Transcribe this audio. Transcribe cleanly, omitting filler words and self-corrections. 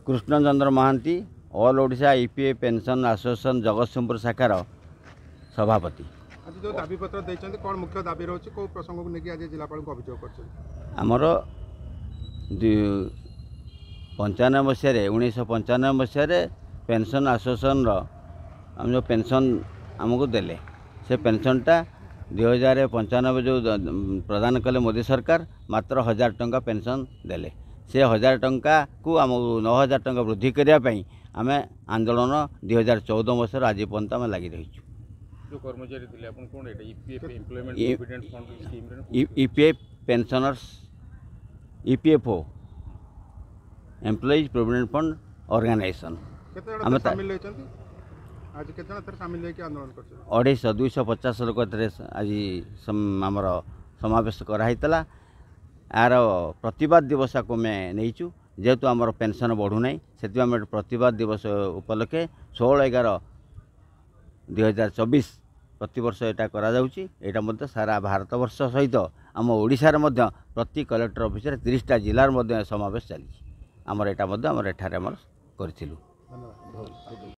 Krishnachandra Mahanti all Odisha EPF pension association Jagatsinghpur शाखार सभापति। आज जो दाबी पत्र देते कौन मुख्य दाबी रही कौ प्रसंग को लेकिन आज जिलापाल को अभियोग कर आमर 95 मसीह 1995 मसीह पेंशन एसोसिएशन आम जो पेंशन आमको देले से पेंशनटा 2095 जो प्रदान कले मोदी सरकार मात्र 1000 टंका पेंशन देले से 1000 टंका को आम 9000 टंका वृद्धि करने आम आंदोलन 2014 मसीह आज पर्यंत आम लगी रही जो कर्मचारी थे अपन कोन एटा EPF employment provident fund scheme रे EPF pensioners EPFO employees provident fund organisation केते शामिल लेछंती आज केते थर शामिल लेके आंदोलन करछ 250 लोक आज आमर समावेश कराइला यार प्रतिवाद दिवस को मैं नहींचु जेहेतु आमर पेंशन बढ़ुना से प्रतिवाद दिवस उपलक्षे 16/11/2024 प्रतिवर्ष यहाँ करा सारा भारत वर्ष सहित आम ओडिशार प्रति कलेक्टर ऑफिस 30टा जिलार समावेश चली आमर यहाँ आमर एठारे आमर करूँ।